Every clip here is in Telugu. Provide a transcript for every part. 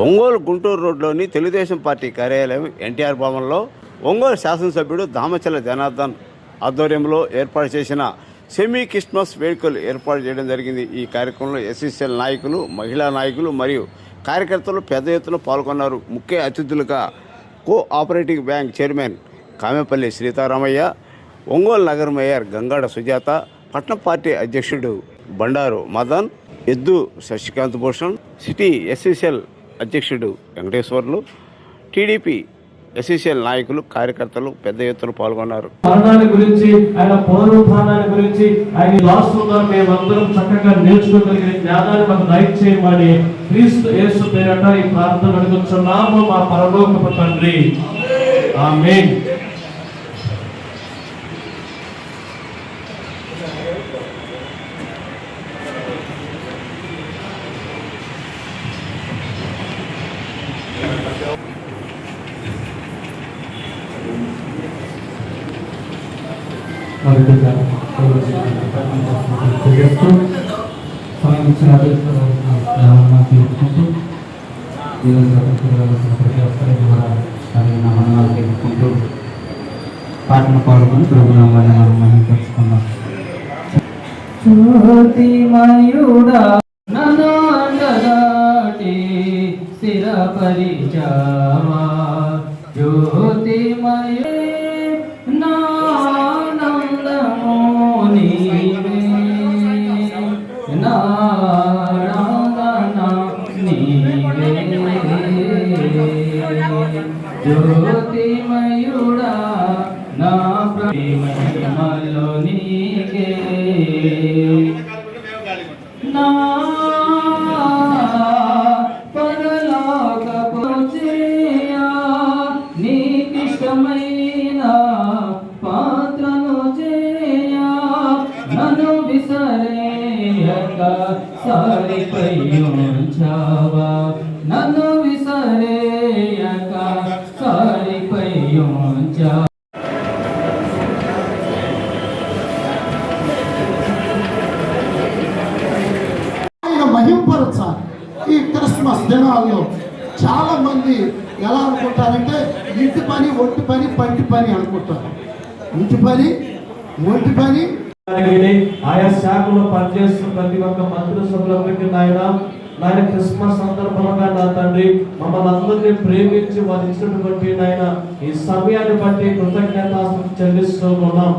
ఒంగోలు గుంటూరు రోడ్లోని తెలుగుదేశం పార్టీ కార్యాలయం ఎన్టీఆర్ భవన్లో ఒంగోలు శాసనసభ్యుడు దామచల జనార్దన్ ఆధ్వర్యంలో ఏర్పాటు చేసిన సెమీ క్రిస్మస్ వేడుకలు ఏర్పాటు చేయడం జరిగింది. ఈ కార్యక్రమంలో ఎస్సీసీఎల్ నాయకులు, మహిళా నాయకులు మరియు కార్యకర్తలు పెద్ద ఎత్తున పాల్గొన్నారు. ముఖ్య అతిథులుగా cooperative bank chairman Kamepalli Seetharamaiah, Ongole నగర మేయర్ గంగాడ సుజాత, పట్నం పార్టీ అధ్యక్షుడు బండారు మదన్, ఎద్దు శశికాంత్ భూషణ్, సిటీ ఎస్సీసీఎల్ అధ్యక్షుడు వెంకటేశ్వర్లు, టీడీపీ ఎస్సీసీఎల్ నాయకులు, కార్యకర్తలు పెద్ద ఎత్తున పాల్గొన్నారు. మరణాన్ని గురించి, ఆయన పునరుత్థానాన్ని గురించి, ఆయన రాష్ట్రంలో మేమందరం చక్కగా నేర్చుకోగలిగిన జ్ఞానాన్ని మాకు దయచేయమని క్రీస్తు యేసు పేరట ఈ ప్రార్థన అడుగుతున్నాము మా పరలోకపు తండ్రి. ఆమేన్. పాటను పాడుకొని ప్రభునామాన్ని మనం మహిమపరుచుకున్నాం. జ్యోతిమయుడా ననాండదాటి స్థిరపరిచావా, జ్యోతిమయే నానందమో నీవే, నారాధన నీవే, జ్యోతిమయుడా నా ప్రేమలో నీకే, నా పరలోకపు చేయా, నీకిష్టమైన పాత్రను చేయా, నన్ను విసరేయక సారిపై ఉంచావా, నన్ను విసరేయక సారిపై ఉంచావా. మహింపరచాలి. ఈ క్రిస్మస్ దినాల్లో చాలా మంది ఎలా అనుకుంటారంటే ఇంటి పని, ఒంటి పని, పంటి పని అనుకుంటారు. ఇంటి పని, ఒంటి పని. ఆయా శాఖలో పనిచేస్తున్న ప్రతి ఒక్క మంత్రి సభ్యులందరికీ నాయన క్రిస్మస్ సందర్భంగా నా తండ్రి మమ్మల్ని అందరినీ ప్రేమించి వారు ఇచ్చినటువంటి నాయన ఈ సమయాన్ని బట్టి కృతజ్ఞతాస్తుతులు చెల్లిస్తూ ఉన్నాం.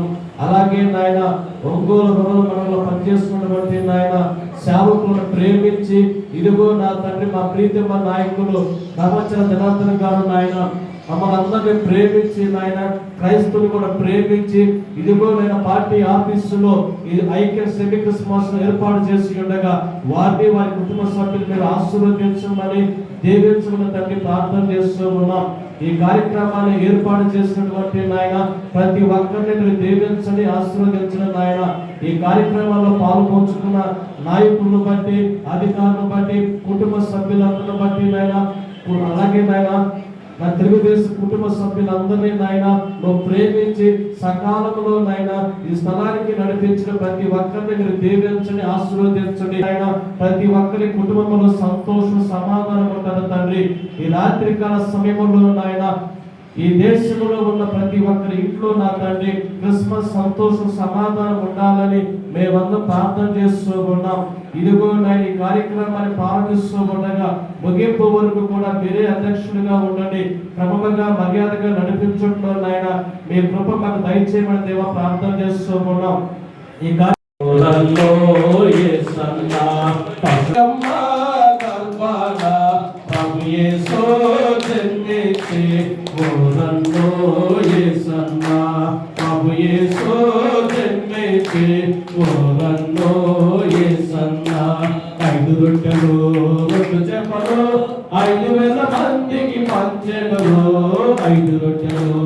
అలాగే నాయన ఒంగోలు రూరల్ మండలంలో పనిచేస్తున్నటువంటి నాయన సేవకులను ప్రేమించి, ఇదిగో నా తండ్రి మా ప్రీతమ నాయకులు దామచల జనార్దన్ గారు నాయన మమ్మల్ని అందరినీ ప్రేమించి నాయన క్రైస్తవులు కూడా ప్రేమించి, ఇదిగో నేను పార్టీ ఆఫీసులో ఈ ఐక్య సెమీ క్రిస్మస్ ఏర్పాటు చేసి ఉండగా వారిని వారి కుటుంబ సభ్యులు మీరు ఆశీర్వదించమని దీవించమని తండ్రి ప్రార్థన చేస్తూ ఉన్నాం. ఈ కార్యక్రమాన్ని ఏర్పాటు చేసినటువంటి నాయన ప్రతి ఒక్కరిని మీరు దీవించండి, ఆశీర్వదించండి నాయన. ఈ కార్యక్రమాల్లో పాల్పంచుకున్న నాయకులను బట్టి, అధికారులను బట్టి, కుటుంబ సభ్యులందరిని బట్టి నాయన, అలాగే నాయన నా తెలుగుదేశం కుటుంబ సభ్యులందరినీ నాయన నువ్వు ప్రేమించి సకాలంలో నాయన ఈ స్థలానికి నడిపించిన ప్రతి ఒక్కరిని మీరు దీవించండి, ఆశీర్వదించండి నాయన. ప్రతి ఒక్కరి కుటుంబంలో సంతోషం, సమాధానం ఉంటుంది తండ్రి. ఈ రాత్రికాల సమయంలో నాయన ఈ దేశంలో ఉన్న ప్రతి ఒక్కరి ఇంట్లో నా తండ్రి క్రిస్మస్ సంతోషం, సమాధానం ఉండాలని మేమందరం ప్రార్థన చేస్తూ ఉన్నాం. ఇదిగో నాయన ఈ కార్యక్రమాన్ని ప్రారంభిస్తూ ఉండగా ముగింపు వరకు కూడా మీరే అధ్యక్షులుగా ఉండండి, క్రమంగా మర్యాదగా నడిపించడంలో నాయన మీ కృప మాకు దయచేయమని దేవా ప్రార్థన చేస్తూ ఉన్నాం. ఈ ఐదు రొట్టెలు 2 చేపలు 5,000 మందికి పంచెను, 5 రొట్టెలు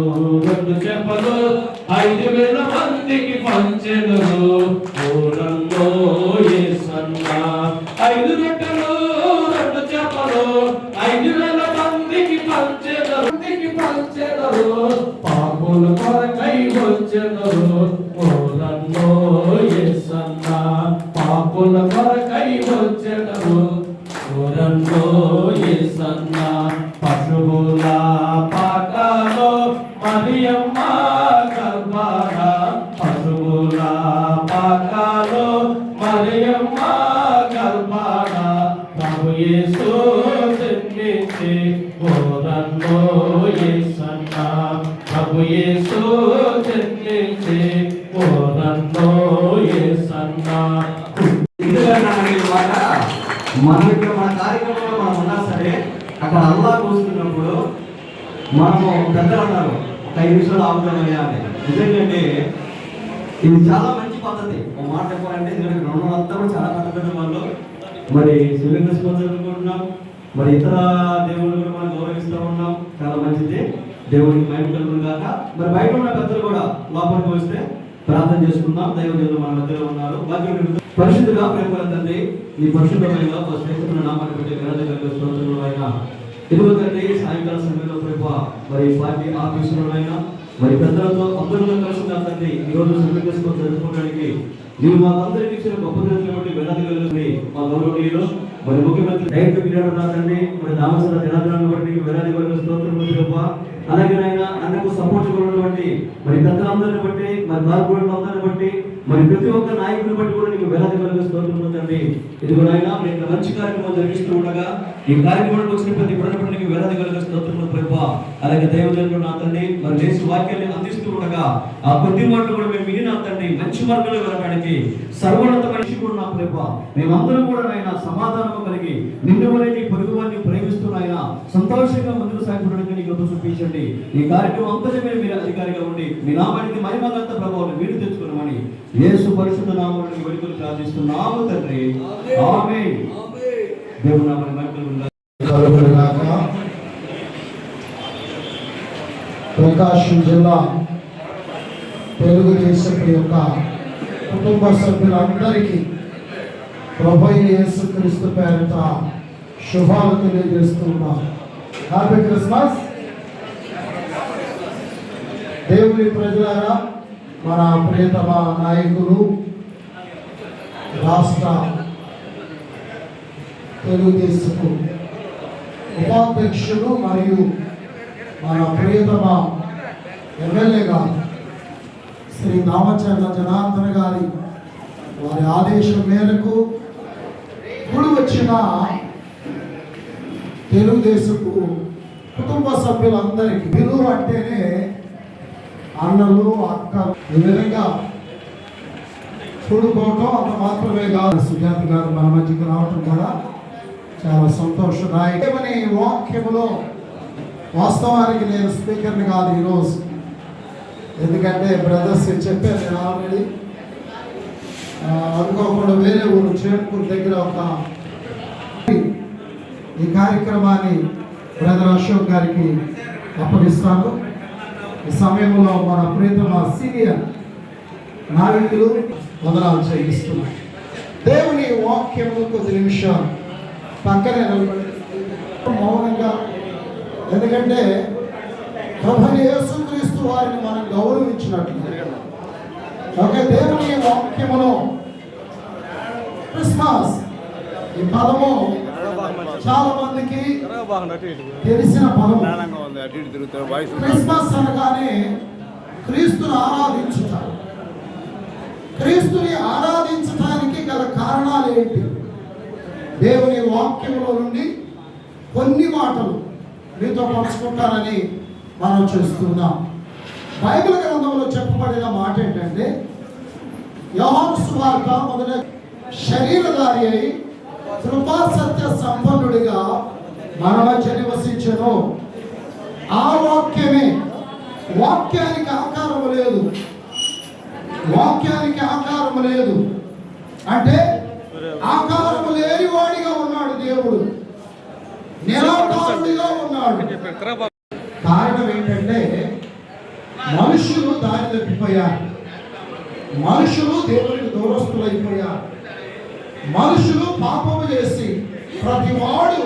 2 చేపలు 5,000 మందికి పంచెను. ఊరల్లో యేసన్నా 5 రొట్టెలు 2 చేపలు 5,000 మందికి పంచెను, పాపుల కొరకై వచ్చెను. ఊరల్లో యేసన్నా పాపుల కొరకై వచ్చెను. ఊరల్లో యేసన్నా యేసు జన్మించి ఓరన్నో యేసన్న ప్రభు యేసు జన్మించి ఓరన్నో యేసన్న. మన ఇక్కడ మన కార్యక్రమంలో మనం ఉన్నా సరే అక్కడ అల్లా కూస్తున్నప్పుడు మనము పెద్దలు అన్నారు ఒక 5 నిమిషాలు ఆగుతామయ్యా అని. నిజంగా ఇది చాలా మంచి పద్ధతి. ఒక మాట చెప్పాలంటే ఎందుకంటే 200 అంతా కూడా చాలా పెద్ద పెద్ద వాళ్ళు మరి శివలింగ చదువుకుంటున్నాం, మరి ఇతర దేవుళ్ళు కూడా మనం గౌరవిస్తూ ఉన్నాం. చాలా మంచిది, దేవుడికి మహిమ కలుగును గాక. మరి బయట ఉన్న పెద్దలు కూడా లోపలికి వస్తే ప్రార్థన చేసుకుందాం. దైవజనులు మన మధ్యలో ఉన్నారు. పరిశుద్ధుగా ప్రేమ తండ్రి, ఈ పరిశుద్ధమైన శ్రేష్టమైన నామాన్ని బట్టి స్తోత్రములు అయినా ఇదిగో తండ్రి, సాయంకాల సమయంలో ప్రేమ మరి పార్టీ ఆఫీసులో అయినా మరి పెద్దలతో అందరితో కలిసి తండ్రి ఈరోజు సమయం చేసుకొని జరుపుకోవడానికి మీరు మాకందరికీ ఇచ్చిన గొప్ప దినాన్ని బట్టి వేలాది కలిగి మా గౌరవనీయులు మరి ముఖ్యమంత్రి డైరెక్ట్ పీరియడ్ తండ్రి మరి దామసర దినాన్ని బట్టి వేలాది కలిగి స్తోత్రములు గొప్ప. అలాగే ఆయన అన్నకు సపోర్ట్ ఉన్నటువంటి మరి పెద్దలందరిని బట్టి మరి కార్పొరేట్లందరిని బట్టి మరి ప్రతి ఒక్క నాయకుని బట్టి కూడా నీకు వేలాది కలిగి స్తోత్రములు తండ్రి. ఇది కూడా ఆయన మీకు మంచి కార్యక్రమం జరిగిస్తూ ఉండగా ఈ కార్యక్రమానికి వచ్చిన ప్రతి ప్రజలకు వేలాది కలిగి స్తోత్రములు ప్రభు. అలాగే దైవజనులు నా తండ్రి మరి దేశ వాక్యాన్ని అందిస్తూ ఉండగా ఆ కొద్ది మాటలు కూడా మేము విని నా తండ్రి మంచి మార్గంలో వెళ్ళడానికి సర్వోన్నత మనిషి కూడా నా ప్రభు. మేమందరం కూడా ఆయన సమాధానం కలిగి నిన్ను వలె పొరుగు వారిని ప్రేమిస్తున్నాయన సంతోషంగా ముందుకు సాగిపోవడానికి నీకు కృప చూపించండి. ఈ కార్యక్రమం అంతటి మీద మీరు అధికారిగా ఉండి మీ నామానికి మహిమగంత ప్రభావం మీరు తెచ్చుకున్నామని యేసు పరిశుద్ధ నామములో వేడుకలు ప్రార్థిస్తున్నాము తండ్రి. ఆమేన్. దేవుని నామమున మహిమ ప్రకాశం జిల్లా తెలుగుదేశం యొక్క కుటుంబ సభ్యులందరికీ ప్రభువైన యేసుక్రీస్తు పేరిట శుభాలు తెలియజేస్తున్నాం. Happy Christmas. దేవుని ప్రజలారా, మన ప్రియతమ నాయకులు రాష్ట్ర తెలుగుదేశపు ఉపాధ్యక్షులు మరియు మన ప్రియతమ ఎమ్మెల్యే గారు శ్రీ దామచర్ల జనార్దన్ గారి వారి ఆదేశం మేరకు ఇప్పుడు వచ్చిన తెలుగుదేశపు కుటుంబ సభ్యులందరికీ విలువ అంటేనే అన్నలు అక్కలు ఈ విధంగా చూడుకోవటం అంత మాత్రమే కాదు, సుజాత గారు మన మధ్యకు రావటం కూడా చాలా సంతోషదాయకమని వాక్యములో వాస్తవానికి నేను స్పీకర్ని కాదు ఈరోజు, ఎందుకంటే బ్రదర్స్ చెప్పాను నేను ఆల్రెడీ. అనుకోకుండా వేరే ఊరు చేరుకుని దగ్గర ఒక ఈ కార్యక్రమాన్ని బ్రదర్ అశోక్ గారికి అప్పగిస్తాను. ఈ సమయంలో మన ప్రియతమ సీనియర్ నాయకులు వందనాలు చేయిస్తున్నారు. దేవుని వాక్యము కొద్ది నిమిషాలు పక్కనే మౌనంగా, ఎందుకంటే ప్రభువైన యేసుక్రీస్తు వారిని మనం గౌరవించినట్లు ఒక దేవుని వాక్యమును క్రిస్మస్ ఈ పదము చాలా మందికి తెలిసిన పదము. క్రిస్మస్ అనగానే క్రీస్తుని ఆరాధించుట. క్రీస్తుని ఆరాధించడానికి గల కారణాలు ఏంటి? దేవుని వాక్యములో నుండి కొన్ని మాటలు మీతో పంచుకుంటానని మనం చేస్తున్నాం. బైబిల్ గ్రంథంలో చెప్పబడిన మాట ఏంటంటే, యోహాను సువార్త మొదటి శరీరధారి అయి కృపా సత్య సంపన్నుడిగా మన మధ్య నివసించెను. ఆ వాక్యమే, వాక్యానికి ఆకారము లేదు, వాక్యానికి ఆకారము లేదు అంటే ఆకారము లేని వాడిగా ఉన్నాడు దేవుడు, నిరాకారుడిగా ఉన్నాడు. కారణం ఏంటంటే మనుషులు దారి తప్పిపోయారు, మనుషులు దేవునికి దూరస్తులైపోయారు, మనుషులు పాపము చేసి ప్రతి వాడు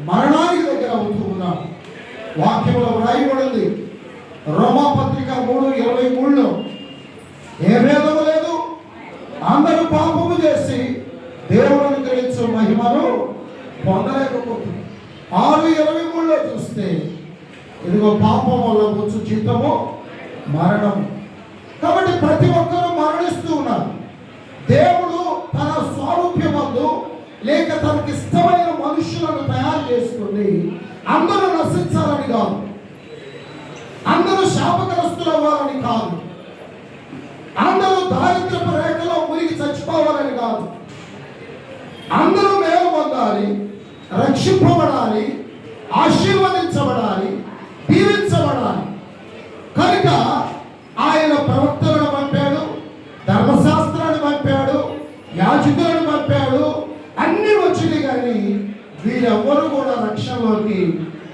మరణానికి దగ్గర అవుతూ ఉన్నాడు. వాక్యంలో వ్రాయబడింది రోమాపత్రిక 3:23లో, ఏ భేదము లేదు, అందరూ పాపము చేసి దేవుడిని గ్రహించు మహిమను పొందలేకపోతుంది. 6:23లో చూస్తే ఇదిగో పాపం వల్ల వచ్చు జీతము మరణం. కాబట్టి ప్రతి ఒక్కరూ మరణిస్తూ ఉన్నారు. దేవుడు తన స్వారూప్యమందు లేక తనకి ఇష్టమైన మనుషులను తయారు చేసుకుని అందరూ నశించాలని కాదు, అందరూ శాపగ్రస్తులు అవ్వాలని కాదు, అందరూ దారిద్రపు రేఖలో మునిగి చచ్చిపోవాలని కాదు, అందరూ మేలు పొందాలి, రక్షింపబడాలి, ఆశీర్వదించబడాలి, దీవించబడాలి. కనుక ఆయన ప్రవక్తలను పంపాడు, ధర్మశాస్త్రాన్ని పంపాడు, యాజకులను పంపాడు, అన్ని వచ్చినాయి. కానీ వీరెవ్వరూ కూడా రక్షణలోకి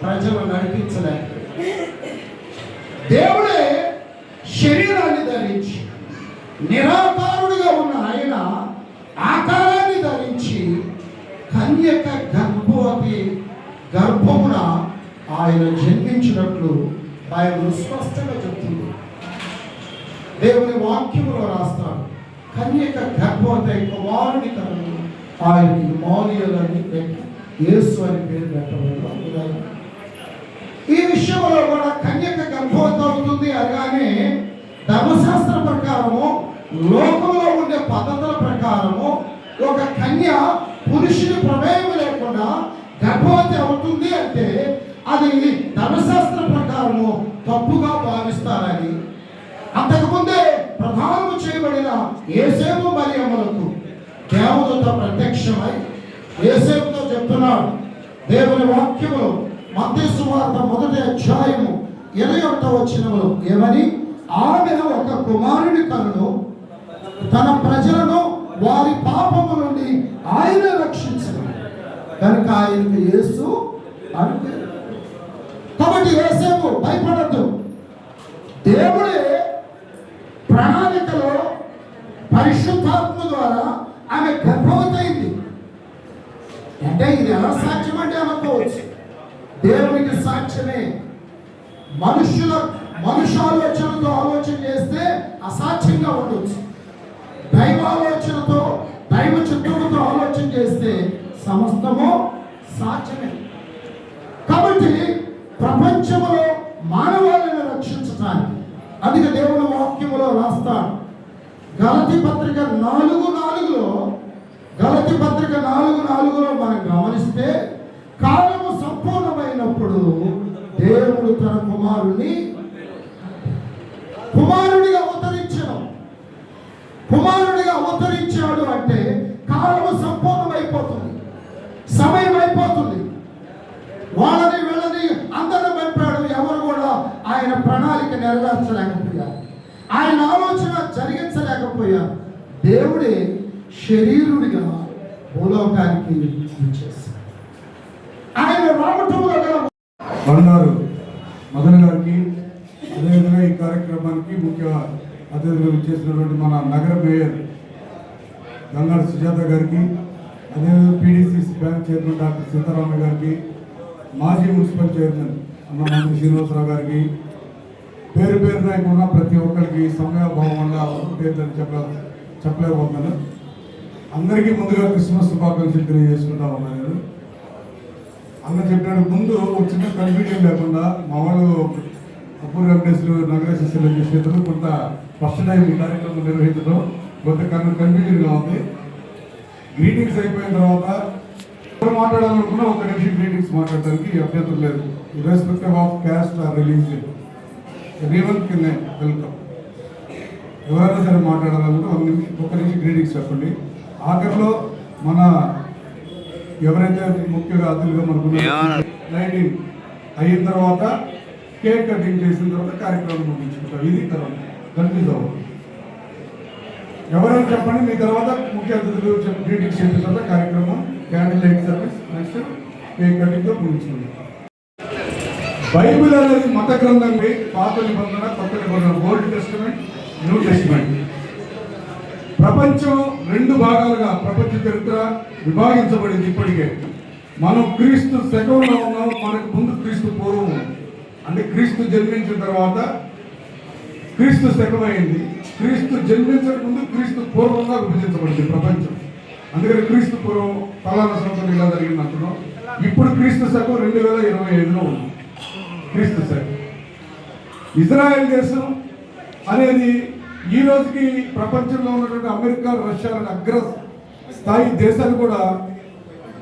ప్రజలు నడిపించలేరు. దేవుడే శరీరాన్ని ధరించి నిరాకారుడిగా ఉన్న ఆయన ఆకారాన్ని ధరించి కన్యక గర్భమున ఆయన జన్మించినట్లు బైబిల్ స్పష్టంగా చెప్తుంది. దేవుని వాక్యములో రాస్తాడు, కన్యక గర్భవతి కుమారుని కను ఆయనకి ఇమ్మానుయేలని యేసు అని పేరు పెట్టబడింది. ఈ విషయంలో కూడా కన్యక గర్భవతి అవుతుంది అనగానే ధర్మశాస్త్ర ప్రకారము, లోకంలో ఉండే పద్ధతుల ప్రకారము ఒక కన్య పురుషుని ప్రమేయం లేకుండా గర్భవతి అవుతుంది అంటే అది ధర్మశాస్త్ర ప్రకారము తప్పుగా భావిస్తారని, అంతకుముందే ప్రధానము చేయబడిన యోసేపు మరియమ్మలకు దేవదూత ప్రత్యక్షమై యోసేపుతో చెప్తున్నాడు. దేవుని వాక్యములో మత్తయి సువార్త 1వ అధ్యాయము 21వ వచనములో ఏమని, ఆమె ఒక కుమారుని కనును, తన ప్రజలను వారి పాపము నుండి ఆయన రక్షించను, కనుక ఆయనకు యేసు అంటే. కాబట్టి యోసేపు భయపడద్దు, దేవుడే ప్రణాళికలో పరిశుద్ధాత్మ ద్వారా ఆమె గర్భవతి అయింది. అంటే ఇది ఎలా సాక్ష్యం అంటే అనుకోవచ్చు, దేవునికి సాక్ష్యమే. మనుషు ఆలోచనతో ఆలోచన చేస్తే అసాధ్యంగా ఉండొచ్చు, దైవ ఆలోచనతో దైవ చిత్తముతో ఆలోచన చేస్తే సమస్తము సాధ్యమే. కాబట్టి ప్రపంచంలో మానవాళిని రక్షించడానికి అందుకే దేవుని వాక్యములో రాస్తాడు. గలతీ పత్రిక 4:4లో మనం గమనిస్తే, కాలము సంపూర్ణమైనప్పుడు దేవుడు తన కుమారుడిగా అవతరించాడు అంటే కాలము సంపూర్ణమైపోతుంది, సమయం అయిపోతుంది. వాళ్ళని వీళ్ళని అందరూ పంపాడు, ఎవరు కూడా ఆయన ప్రణాళిక నెరవేర్చలేకపోయారు, ఆయన ఆలోచన జరిగించలేకపోయారు. దేవుడే శరీరుడిగా భూలోకానికి ఇచ్చేశాడు. ఆయన రావటంలో గల బండారు మదన్ గారికి, అదేవిధంగా ఈ కార్యక్రమానికి ముఖ్య అతిథులు చేసినటువంటి మన నగర మేయర్ గంగాడు సుజాత గారికి, అదేవిధంగా PDCC bank chairman doctor Seetharama గారికి, మాజీ మున్సిపల్ చైర్మన్ అన్న మంత్రి శ్రీనివాసరావు గారికి, పేరు పేరున ఉన్న ప్రతి ఒక్కరికి సమయభావం వల్ల పేరు చెప్పలేకపోతున్నాను. అందరికీ ముందుగా క్రిస్మస్ శుభాకాంక్షలు తెలియజేసుకుంటా ఉన్నాను. నేను అన్న చెప్పినట్టు ముందు ఒక చిన్న కన్ఫ్యూజన్ లేకుండా మా వాళ్ళు అపూర్వ వెంకటేశ్వరు నగరేశ్వర చేసేందుకు కొంత ఫస్ట్ టైం ఈ కార్యక్రమం నిర్వహించడం కొంత కన్ఫ్యూజన్గా ఉంది. గ్రీటింగ్స్ అయిపోయిన తర్వాత ఎవరు మాట్లాడాలనుకున్నా ఒక నిమిషం గ్రీటింగ్స్ మాట్లాడడానికి అభ్యంతరం లేదు. Irrespective of caste or religion everyone can welcome. ఎవరైనా సరే మాట్లాడాలనుకుంటే ఒక నిమిషం గ్రీటింగ్స్ చెప్పండి. ఆఖరిలో మన ఎవరైతే ముఖ్యంగా అతిథులుగా మనకు లైటింగ్ అయిన తర్వాత కేక్ కటింగ్ చేసిన తర్వాత కార్యక్రమం ముగించుకుంటాం. ఇది తర్వాత కన్ఫ్యూజ్ అవ్వదు. ఎవరైనా చెప్పండి, మీ తర్వాత ముఖ్య అతిథులు గ్రీటింగ్స్ చెప్పిన తర్వాత కార్యక్రమం candle light service, next cake కటింగ్తో ముగించుకుంటాం. బైబిల్ అనేది మత గ్రంథం, పాత నిబంధన, కొత్త నిబంధన, ఓల్డ్ టెస్టిమెంట్, న్యూ టెస్టిమెంట్. ప్రపంచం 2 భాగాలుగా ప్రపంచ చరిత్ర విభాగించబడింది. ఇప్పటికే మనం క్రీస్తు శకంలో ఉన్నాం, మనకు ముందు క్రీస్తు పూర్వం, అంటే క్రీస్తు జన్మించిన తర్వాత క్రీస్తు శకమైంది. క్రీస్తు జన్మించక ముందు క్రీస్తు పూర్వంగా విభజించబడింది ప్రపంచం. అందుకని క్రీస్తు పూర్వం పలానా సంవత్సరం ఇలా జరిగింది అంటున్నాం. ఇప్పుడు క్రీస్తు శకం 2025లో ఉంది. క్రీస్తు శకం. ఇజ్రాయెల్ దేశం అనేది ఈ రోజుకి ప్రపంచంలో ఉన్నటువంటి అమెరికా, రష్యా అగ్ర స్థాయి దేశాలు కూడా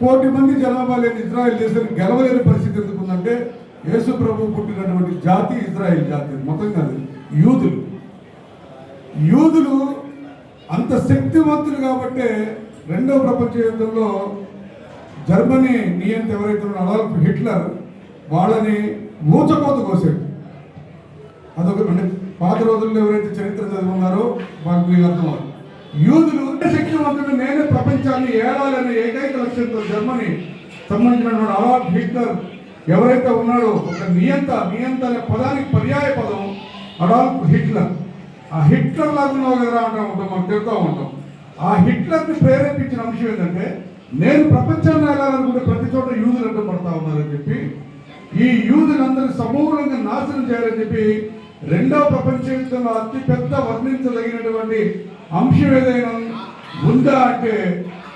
కోటి మంది జనాభా లేని ఇజ్రాయెల్ దేశాన్ని గెలవలేని పరిస్థితి ఎందుకుందంటే యేసు ప్రభు పుట్టినటువంటి జాతి ఇజ్రాయెల్ జాతి, మొత్తం కాదు యూదులు అంత శక్తివంతులు కాబట్టే రెండవ ప్రపంచ యుద్ధంలో జర్మనీ నియంత ఎవరైతే ఉన్నారో అడాల్ఫ్ హిట్లర్ వాళ్ళని మూచకోత కోసాడు. అదొక అంటే పాత రోజుల్లో ఎవరైతే చరిత్ర చదివి ఉన్నారో వాళ్ళకి మీకు అర్థం. యూదులు శక్తివంతుడు నేనే ప్రపంచాన్ని ఏడాలనే ఏకైక లక్ష్యంతో జర్మనీ సంబంధించినటువంటి అడాల్ఫ్ హిట్లర్ ఎవరైతే ఉన్నాడో ఒక నియంత అనే పదానికి పర్యాయ పదం అడాల్ఫ్ హిట్లర్. ఆ హిట్లర్ లాగా ఉన్నావు కదా అంటూ ఉంటాం, మనం తిరుగుతూ ఉంటాం. ఆ హిట్లర్ని ప్రేరేపించిన అంశం ఏంటంటే నేను ప్రపంచాన్ని వెళ్ళాలనుకుంటే ప్రతి చోట యూదులు అడ్డుపడతా ఉన్నారని చెప్పి ఈ యూదులందరూ సమూలంగా నాశనం చేయాలని చెప్పి రెండవ ప్రపంచ యుద్ధంలో అతిపెద్ద వర్ణించదగినటువంటి అంశం ఏదైనా ఉందా అంటే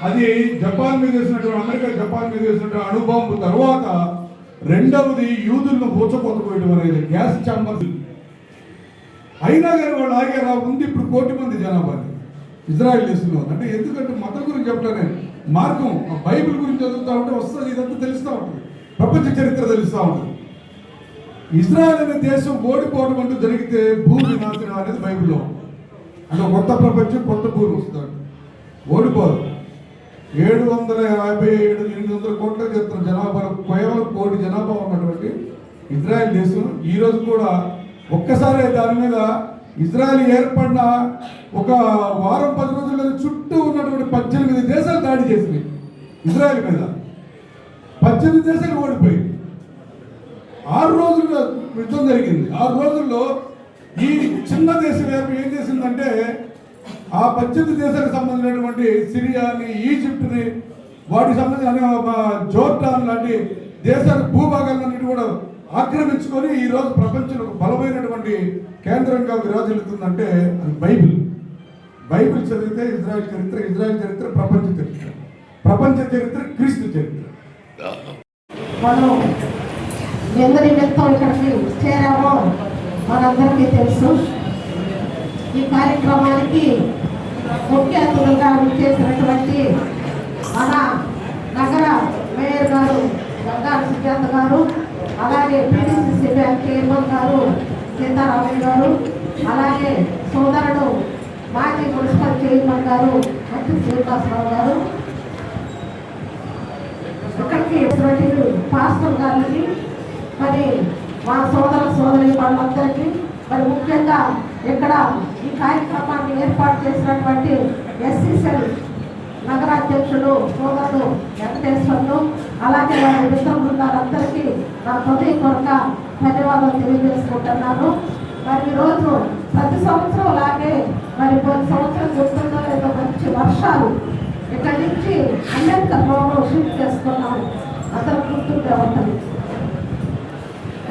అది జపాన్ మీద వేసినటువంటి అమెరికా జపాన్ మీద వేసినటువంటి అణుబాంబు తర్వాత రెండవది యూదులను ఊచకొత్తపోయడం అనేది గ్యాస్ ఛాంబర్. అయినా కానీ వాళ్ళు ఆగారా ఉంది. ఇప్పుడు 1 కోటి మంది జనాభా ఇజ్రాయెల్ దేశంలో. అంటే ఎందుకంటే మతం గురించి చెప్పలే మార్గం బైబిల్ గురించి చదువుతూ ఉంటే వస్తుంది, ఇదంతా తెలుస్తూ ఉంటుంది, ప్రపంచ చరిత్ర తెలుస్తూ ఉంటుంది. ఇజ్రాయెల్ అనే దేశం ఓడిపోవడం అంటూ జరిగితే భూమి వినాశనం అనేది బైబిల్లో. అంటే కొత్త ప్రపంచం కొత్త భూమి వస్తుంది, ఓడిపోదు. 757-800 కోట్ల చెప్తున్న జనాభా కేవలం 1 కోటి జనాభా ఉన్నటువంటి ఇజ్రాయెల్ దేశం ఈరోజు కూడా ఒక్కసారి దాని మీద ఇజ్రాయెల్ ఏర్పడిన ఒక వారం 10 రోజుల చుట్టూ ఉన్నటువంటి 18 దేశాలు దాడి చేసినాయి ఇజ్రాయెల్ మీద. 18 దేశాలు ఓడిపోయింది. 6 రోజుల్లో యుద్ధం జరిగింది. 6 రోజుల్లో ఈ చిన్న దేశం ఏం చేసిందంటే ఆ 18 దేశాలకు సంబంధించినటువంటి సిరియాని, ఈజిప్ట్ని, వాటికి సంబంధించిన జోర్డాన్ లాంటి దేశాల భూభాగాలన్నిటి కూడా ఆక్రమించుకొని ఈరోజు ప్రపంచంలో బలమైనటువంటి కేంద్రంగా విరాజిల్లుతుందంటే అది బైబిల్ చదివితే ఇజ్రాయెల్ చరిత్ర ప్రపంచ చరిత్ర క్రీస్తు చరిత్ర. మనం ఎందరి నిమిత్తం ఇక్కడికి చేరామో మనందరికీ తెలుసు. ఈ కార్యక్రమానికి ముఖ్య అతిథులుగా చేసినటువంటి మన నగర మేయర్ గారు గంగారు సుజాత గారు, అలాగే PDCC బ్యాంక్ చైర్మన్ గారు సీతారామయ్య గారు, అలాగే సోదరుడు మాజీ మున్సిపల్ చైర్మన్ గారు మట్టి శ్రీనివాసరావు గారు, ఇక్కడికి పాస్టర్ గారికి, మరి మా సోదరి వాళ్ళందరికీ, మరి ముఖ్యంగా ఇక్కడ ఈ కార్యక్రమాన్ని ఏర్పాటు చేసినటువంటి SCCL నగరాధ్యక్షుడు సోదరుడు వెంకటేశ్వర్లు, అలాగే వారి మిత్ర బృందాలందరికీ నా హృదయపూర్వక ధన్యవాదాలు తెలియజేసుకుంటున్నాను. మరి ఈరోజు ప్రతి సంవత్సరం లాగే మరి కొన్ని సంవత్సరం గుర్తుందో లేదో మంచి వర్షాలు ఇక్కడి నుంచి అంబేద్కర్ భవన్ షిఫ్ట్ చేసుకున్నాము. అసలు గుర్తుండే ఉంటుంది.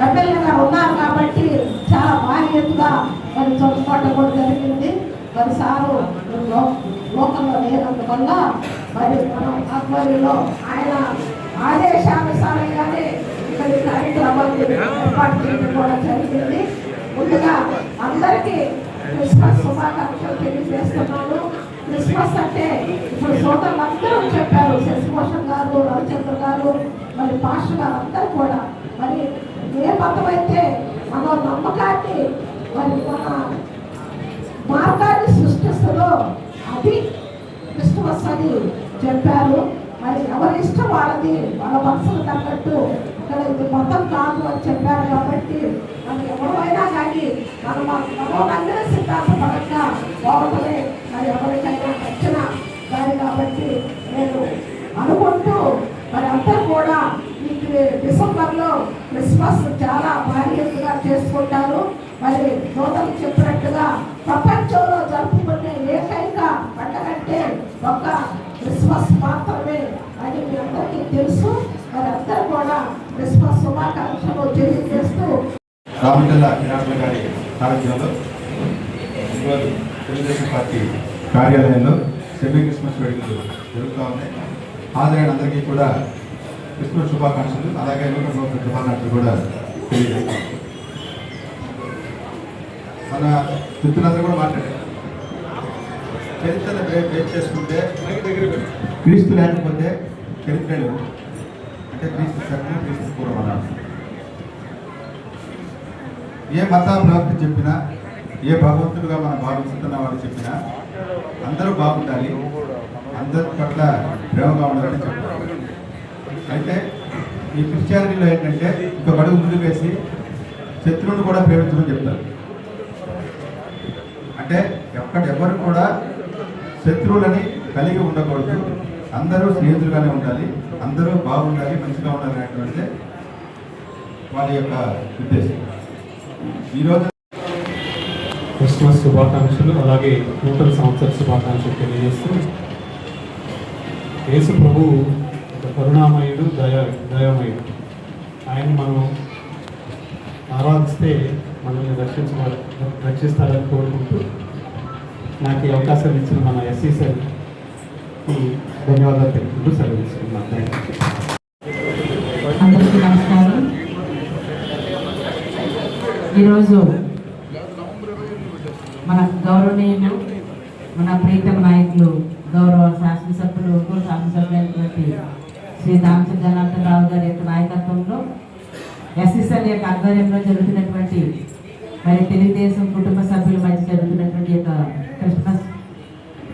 ఎమ్మెల్యేగా ఉన్నారు కాబట్టి చాలా భారీ ఎత్తుగా మరి చదువుకోవడం కూడా జరిగింది. మరి సారు లోకంలో లేనందువల్ల మరి మనం ఆధ్వర్యంలో ఆయన ఆదేశానుసారంగానే ఇక్కడ కార్యక్రమాన్ని ఏర్పాటు చేయడం కూడా జరిగింది. ముందుగా అందరికీ క్రిస్మస్ శుభాకాంక్షలు తెలియజేస్తున్నాను. క్రిస్మస్ అంటే ఇప్పుడు సోదరులందరూ చెప్పారు, శశిభూషణ్ గారు, రవిచంద్ర గారు, మరి పాస్టర్ గారు అందరూ కూడా మరి ఏ మతం అయితే మన నమ్మకాన్ని మరి మన మార్గాన్ని సృష్టిస్తుందో అది క్రిస్మస్ అని చెప్పారు. మరి ఎవరి ఇష్టం వాళ్ళది, వాళ్ళ మనసుకు తగ్గట్టు ఇక్కడ ఇది మతం కాదు అని చెప్పారు. కాబట్టి మరి ఎవరైనా కానీ మనం మనోరంజన సిద్ధాంతపరంగా పోవటమే మరి ఎవరికైనా నచ్చిన దాని. కాబట్టి నేను అనుకుంటూ మరి అందరూ కూడా ఈ డిసెంబర్లో క్రిస్మస్ చాలా భారీ ఎత్తుగా చేసుకుంటారు. మరి సోదరులు చెప్పినట్టుగా ప్రపంచంలో జరుపుకునే ఏకైక పండగంటే ఒక క్రిస్మస్ మాత్రమే అని మీ అందరికీ తెలుసు. మరి అందరూ కూడా క్రిస్మస్ శుభాకాంక్షలు తెలియజేస్తూ రామచంద్ర కిరాణుల గారి సారథ్యంలో ఈరోజు తెలుగుదేశం పార్టీ కార్యాలయంలో సెమీ క్రిస్మస్ వేడుకలు జరుగుతూ ఉన్నాయి. హాజరైన అందరికీ కూడా క్రిస్మస్ శుభాకాంక్షలు, అలాగే నూతన సంవత్సర శుభాకాంక్షలు కూడా తెలియజేస్తాం. మన మిత్రులందరూ కూడా మాట్లాడారు. చరిత్రను బేస్ చేసుకుంటే క్రీస్తు లేకపోతే చరిత్రలు అంటే క్రీస్తు శకం క్రీస్తు పూర్వం అన్నారు. ఏ మత ప్రవక్త చెప్పినా, ఏ భగవంతుడుగా మనం భావిస్తున్న వాడు చెప్పినా అందరూ బాగుండాలి, అందరి పట్ల ప్రేమగా ఉండాలని చెప్పారు. అయితే ఈ క్రిస్టియానిటీలో ఏంటంటే ఇంకొక అడుగు ముందు వేసి శత్రువుని కూడా ప్రేమించమని చెప్తారు. అంటే ఎవరు కూడా శత్రువులని కలిగి ఉండకూడదు, అందరూ స్నేహితులుగానే ఉండాలి, అందరూ బాగుండాలి, మంచిగా ఉండాలి అనేటువంటిదే వాళ్ళ యొక్క ఉద్దేశం. ఈరోజు క్రిస్మస్ శుభాకాంక్షలు, అలాగే నూతన సంవత్సర శుభాకాంక్షలు తెలియజేస్తూ, యేసు ప్రభు ఒక కరుణామయుడు, దయామయుడు. ఆయన మనం ఆరాధిస్తే మనల్ని రక్షిస్తారని కోరుకుంటూ నాకు ఈ అవకాశం ఇచ్చిన మన ఎస్సీ సార్కి ధన్యవాదాలు తెలుపుకుంటూ సెలవు తీసుకుంటున్నాను. Thank you. అందరికీ నమస్కారం. ఈరోజు మన గౌరవనీయులు, మన ప్రీతమ నాయకులు, గౌరవ శాసనసభ్యులు, ఒంగోలు శాసనసభ్యులైనటువంటి శ్రీ దామచల జనార్దన్ రావు గారి యొక్క నాయకత్వంలో ఎస్ఎస్ఎల్ యొక్క ఆధ్వర్యంలో జరుగుతున్నటువంటి మరి తెలుగుదేశం కుటుంబ సభ్యుల మధ్య జరుగుతున్నటువంటి యొక్క క్రిస్మస్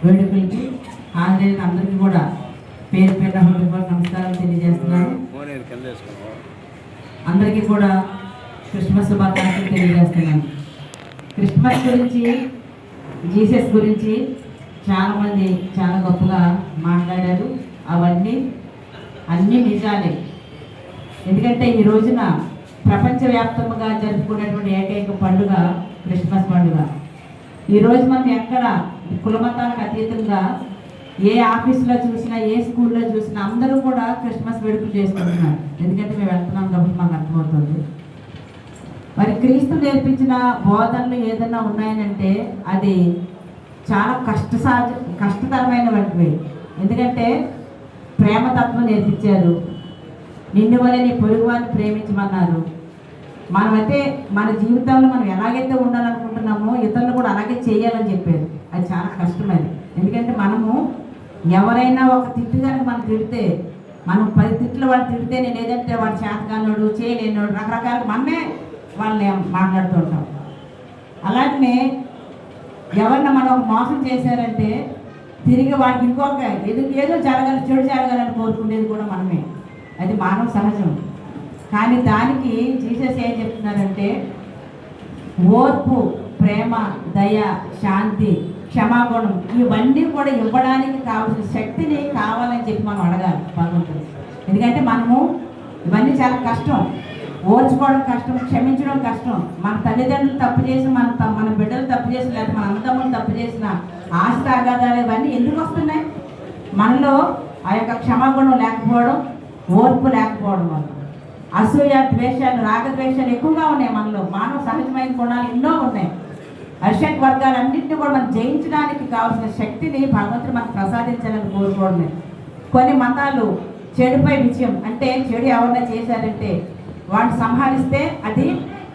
వేడుకలకి హాజరైన అందరికీ కూడా పేరు పేరు నమస్కారాలు తెలియజేస్తున్నాను. అందరికీ కూడా క్రిస్మస్ శుభాకాంక్షలు తెలియజేస్తున్నాను. క్రిస్మస్ గురించి, జీసస్ గురించి చాలామంది చాలా గొప్పగా మాట్లాడారు. అవన్నీ నిజాలే. ఎందుకంటే ఈ రోజున ప్రపంచవ్యాప్తంగా జరుపుకునేటువంటి ఏకైక పండుగ క్రిస్మస్ పండుగ. ఈరోజు మనం ఎక్కడ కులమతాలకు అతీతంగా ఏ ఆఫీసులో చూసినా, ఏ స్కూల్లో చూసినా అందరూ కూడా క్రిస్మస్ వేడుకలు చేసుకుంటున్నారు. ఎందుకంటే మేము వెళ్తున్నాం కాబట్టి మాకు అర్థమవుతుంది. మరి క్రీస్తు నేర్పించిన బోధనలు ఏదైనా ఉన్నాయనంటే అది చాలా కష్టతరమైనటువంటివి. ఎందుకంటే ప్రేమతత్వం నేర్పించారు, నిన్ను వలె నీ పొరుగువారిని ప్రేమించమన్నారు. మనమైతే మన జీవితంలో మనం ఎలాగైతే ఉండాలనుకుంటున్నామో ఇతరులు కూడా అలాగే చేయాలని చెప్పారు. అది చాలా కష్టమైనది. ఎందుకంటే మనము ఎవరైనా ఒక తిట్టు కనుక మనం తిడితే, మనం 10 తిట్లు వాళ్ళు తిడితే, నేను ఏదంటే వాడు చేతగానోడు, చేయలేనోడు, రకరకాల మనమే వాళ్ళని మాట్లాడుతూ ఉంటాం. అలాగనే ఎవరిని మనం ఒక మోసం చేశారంటే తిరిగి వాడికి ఇంకొక ఏదో జరగాలి, చెడు జరగాలని కోరుకునేది కూడా మనమే. అది మానవ సహజం. కానీ దానికి జీసస్ ఏం చెప్తున్నారంటే ఓర్పు, ప్రేమ, దయ, శాంతి, క్షమాగుణం ఇవన్నీ కూడా ఇవ్వడానికి కావాల్సిన శక్తిని కావాలని చెప్పి మనం అడగాలి భగవంతుడు. ఎందుకంటే మనము ఇవన్నీ చాలా కష్టం, ఓర్చుకోవడం కష్టం, క్షమించడం కష్టం. మన తల్లిదండ్రులు తప్పు చేసి, మన బిడ్డలు తప్పు చేసి, లేదా మన అన్నదమ్ములు తప్పు చేసిన ఆస్తి అగాధాలు ఇవన్నీ ఎందుకు వస్తున్నాయి? మనలో ఆ యొక్క క్షమాగుణం లేకపోవడం, ఓర్పు లేకపోవడం వల్ల అసూయ, ద్వేషాలు, రాగద్వేషాలు ఎక్కువగా ఉన్నాయి మనలో. మానవ సహజమైన గుణాలు ఎన్నో ఉన్నాయి. అరిషట్ వర్గాలన్నింటినీ కూడా మనం జయించడానికి కావాల్సిన శక్తిని భగవంతుడు మనకు ప్రసాదించాలని కోరుకోవడమే. కొన్ని మతాలు చెడుపై విజయం, అంటే చెడు ఎవరైనా చేశారంటే వాడిని సంహరిస్తే అది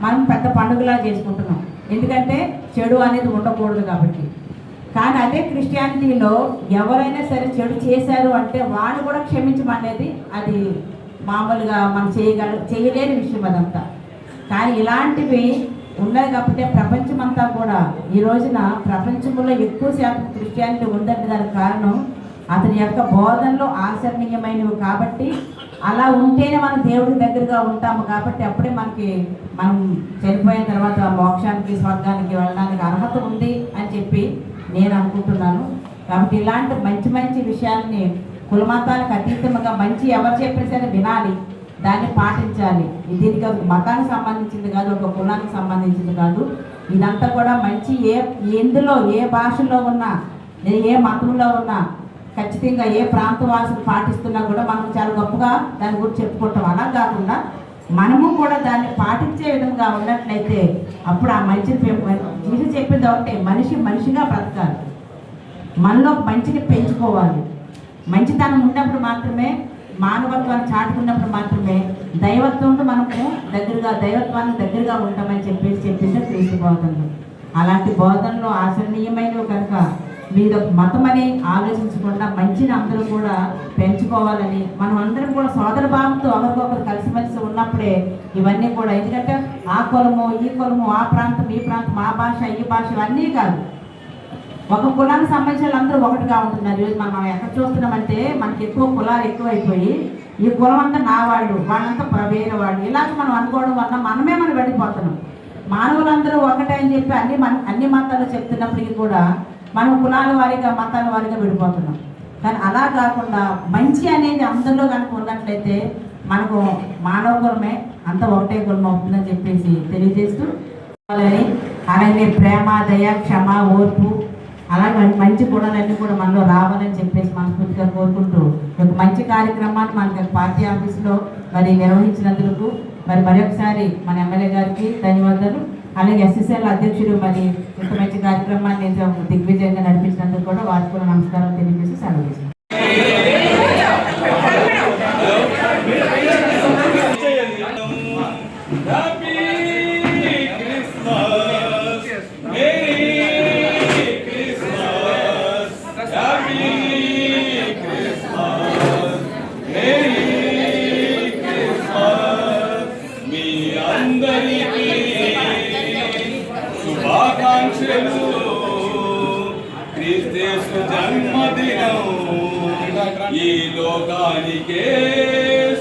మనం పెద్ద పండుగలా చేసుకుంటున్నాం. ఎందుకంటే చెడు అనేది ఉండకూడదు కాబట్టి. కానీ అదే క్రిస్టియానిటీలో ఎవరైనా సరే చెడు చేశారు అంటే వాడిని కూడా క్షమించమనేది అది మామూలుగా మనం చేయలేని విషయం అదంతా. కానీ ఇలాంటివి ఉన్నది కాబట్టి ప్రపంచమంతా కూడా ఈ రోజున ప్రపంచంలో ఎక్కువ శాతం క్రిస్టియానిటీ ఉందంటే దానికి కారణం అతని యొక్క బోధనలు ఆచరణీయమైనవి కాబట్టి. అలా ఉంటేనే మనం దేవుడి దగ్గరగా ఉంటాము కాబట్టి అప్పుడే మనం చనిపోయిన తర్వాత మోక్షానికి, స్వర్గానికి వెళ్ళడానికి అర్హత ఉంది అని చెప్పి నేను అనుకుంటున్నాను. కాబట్టి ఇలాంటి మంచి మంచి విషయాల్ని కులమతాలకు అతీతంగా మంచి ఎవరు చెప్పినా సరే వినాలి, దాన్ని పాటించాలి. దీనికి ఒక మతానికి సంబంధించింది కాదు, ఒక కులానికి సంబంధించింది కాదు. ఇదంతా కూడా మంచి ఎందులో ఏ భాషలో ఉన్నా, ఏ మతంలో ఉన్నా, ఖచ్చితంగా ఏ ప్రాంత వాసులు పాటిస్తున్నా కూడా మనం చాలా గొప్పగా దాని గురించి చెప్పుకుంటాం. అలా కాకుండా మనము కూడా దాన్ని పాటించే విధంగా ఉన్నట్లయితే అప్పుడు ఆ మంచిని జీసస్ చెప్పింది ఒకటే, మనిషిగా బ్రతకాలి, మనలో మంచిని పెంచుకోవాలి. మంచితనం ఉన్నప్పుడు మాత్రమే, మానవత్వాన్ని చాటుకున్నప్పుడు మాత్రమే దైవత్వంతో మనము దైవత్వానికి దగ్గరగా ఉంటామని చెప్పింది క్రీస్తు బోధనలు. అలాంటి బోధనలు ఆచరణీయమైనవి కనుక మీద మతం అని ఆలోచించకుండా మంచిని అందరూ కూడా పెంచుకోవాలని, మనం అందరం కూడా సోదర భావంతో ఒకరికొకరు కలిసిమెలిసి ఉన్నప్పుడే ఇవన్నీ కూడా, ఎందుకంటే ఆ కులము ఈ కులము, ఆ ప్రాంతం ఈ ప్రాంతం, ఆ భాష ఈ భాష ఇవన్నీ కాదు. ఒక కులానికి సంబంధించిన వాళ్ళందరూ ఒకటిగా ఉంటున్నారు. ఈరోజు మనం ఎక్కడ చూస్తున్నామంటే మనకి ఎక్కువ కులాలు ఎక్కువైపోయి ఈ కులం అంతా నా వాళ్ళు, వాళ్ళంతా వేరే వాళ్ళు, ఇలాగ మనం అనుకోవడం వల్ల మనమే మనం వెళ్ళిపోతున్నాం. మానవులందరూ ఒకటే అని చెప్పి అన్ని మతాలు చెప్తున్నప్పటికీ కూడా మనం కులాల వారీగా మతాల వారీగా విడిపోతున్నాం. కానీ అలా కాకుండా మంచి అనేది అందరిలో కనుక ఉన్నట్లయితే మనకు మానవ కులమే అంత ఒకటే కులం అవుతుందని చెప్పేసి తెలియజేస్తూ, అలాగే ప్రేమ, దయ, క్షమ, ఓర్పు, అలాగే మంచి గుణాలన్నీ కూడా మనలో రావాలని చెప్పేసి మనస్ఫూర్తిగా కోరుకుంటూ ఒక మంచి కార్యక్రమాన్ని మనకి పార్టీ ఆఫీసులో మరి నిర్వహించినందుకు మరొకసారి మన ఎమ్మెల్యే గారికి ధన్యవాదాలు. అలాగే ఎస్ఎస్ఎల్ అధ్యక్షుడు మరి ఇంత మంచి కార్యక్రమాన్ని దిగ్విజయంగా నడిపించినందుకు కూడా వారికి కూడా నమస్కారం తెలియజేసి సెలవు తీసుకుంటాం. క్రీస్తు జన్మదినం ఈ లోకానికే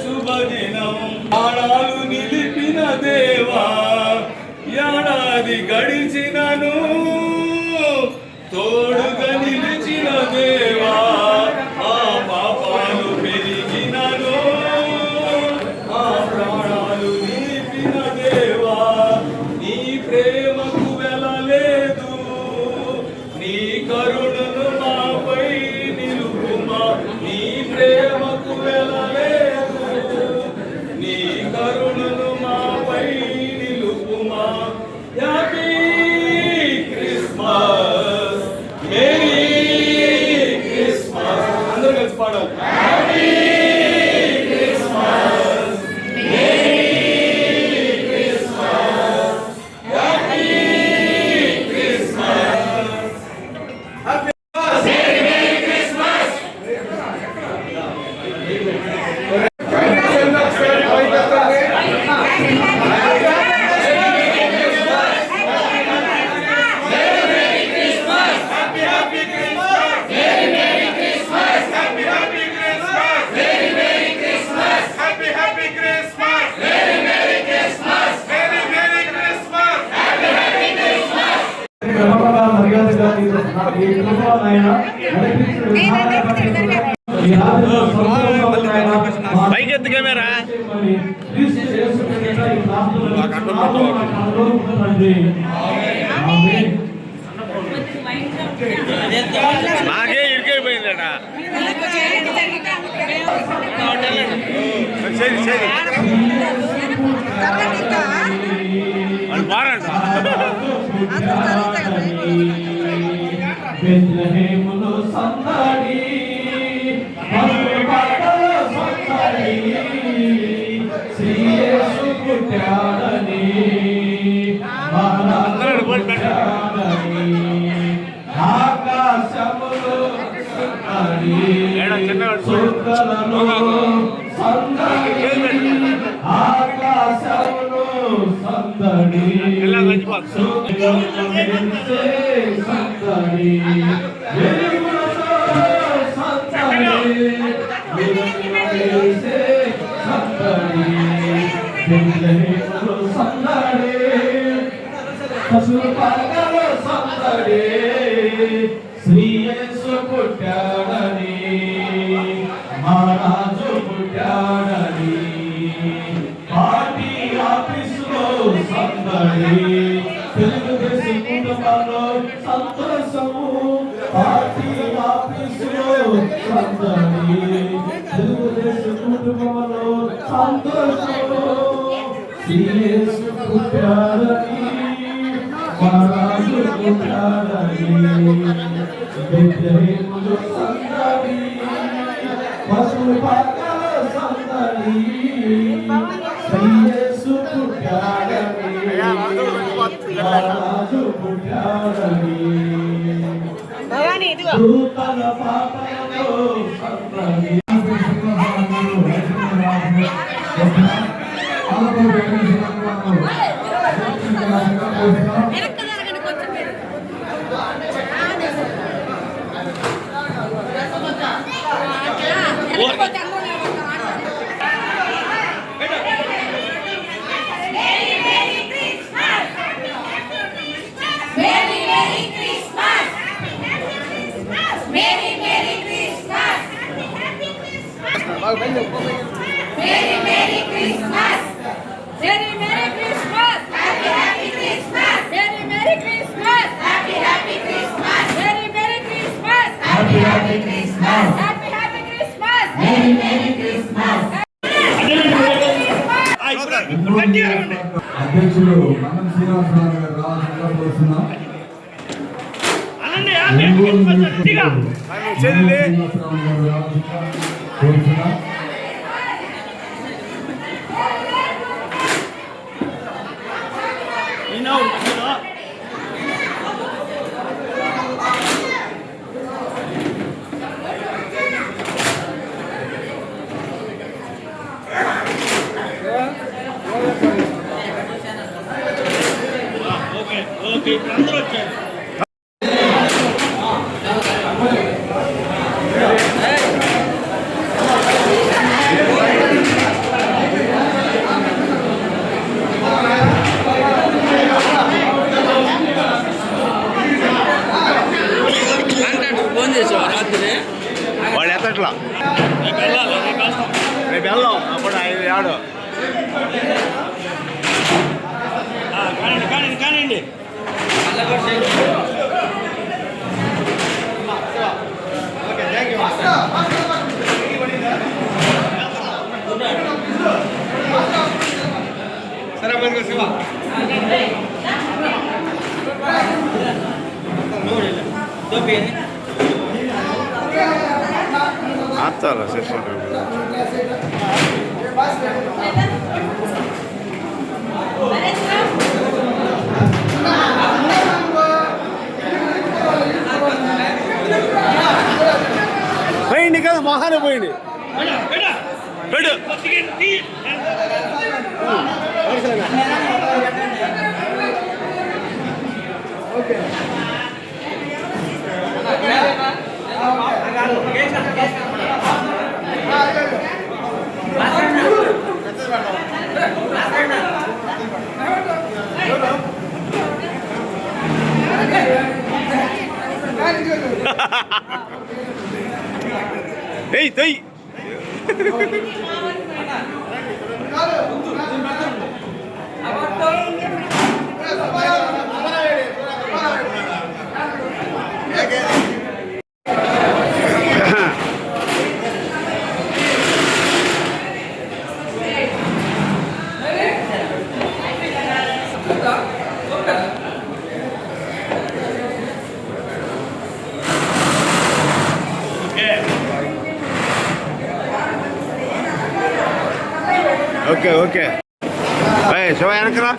శుభదినం. ప్రాణాలు నిలిపిన దేవా, ఏడాది గడిచినను తోడుగా నిలిచిన దేవా, ఆ పాపాలు పెరిగినను ఆ ప్రాణాలు నిలిపిన దేవా, నీ ప్రేమకు వెళ్ళలేదు, నీ కరుణను మాపై నిలుపుమా, నీ ప్రేమకు వెళ్ళలేదు, నీ కరుణను మాపై నిలుపుమా. Happy Christmas, merry Christmas. అందరూ కలిసి పాడాలి. Happy Christmas, merry Christmas, happy Christmas. పైకెత్తు కెమెరా. నాకే ఇరికైపోయిందట. సరే సరే వాళ్ళు బారంట. బెత్లెహేములో సందడి, శ్రీ యేసు పుట్టాడని, పుట్టాడని, ఆకాశములో సందడి, సుందరలో సందడి, ఆకాశములో సందడి, సందడి, వెలుగులతో సందడి, సందడి, బెత్లెహేములో సందడి, పశుపాలలో సందడి, శ్రీ యేసు పుట్టాడని, మా రాజు పుట్టాడని, పార్టీ ఆఫీసులో సందడి, తెలుగుదేశం కుటుంబంలో సంతోషము, పార్టీ ఆఫీసులో సందడి, తెలుగుదేశం కుటుంబంలో సంతోషము, శ్రీ యేసు పుట్టాడని, మా రాజు పుట్టాడని, బెత్లెహేములో సందడి, పశుపాలలో సందడి, శ్రీ యేసు పుట్టాడని, మా రాజు పుట్టాడని. కోరుతున్నాం. ఆలపూర్ వెంకటేశ్వర గారు కోరుతున్నాం. అధ్యక్షులు మనం శ్రీనివాసరావు గారు రావాల్సిందిగా కోరుతున్నాం. ఒంగోలు నియోజకవర్గం శ్రీనివాసరావు గారు రావాల్సిందిగా కోరుతున్నాం. వాడు ఎత్తట్లా రేపు వెళ్దాం అప్పుడు 5 ఏడు కానివ్వండి సరే మరి శివ ఆచారా శిక్షణ పోయింది కదా మొహానే పోయింది పెట్టు ఏయ్ తొయ్ ఓకే ఓకే శివ వెనకరా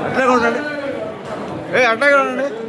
అట్లే ఉండండి అట్లాగే ఉండండి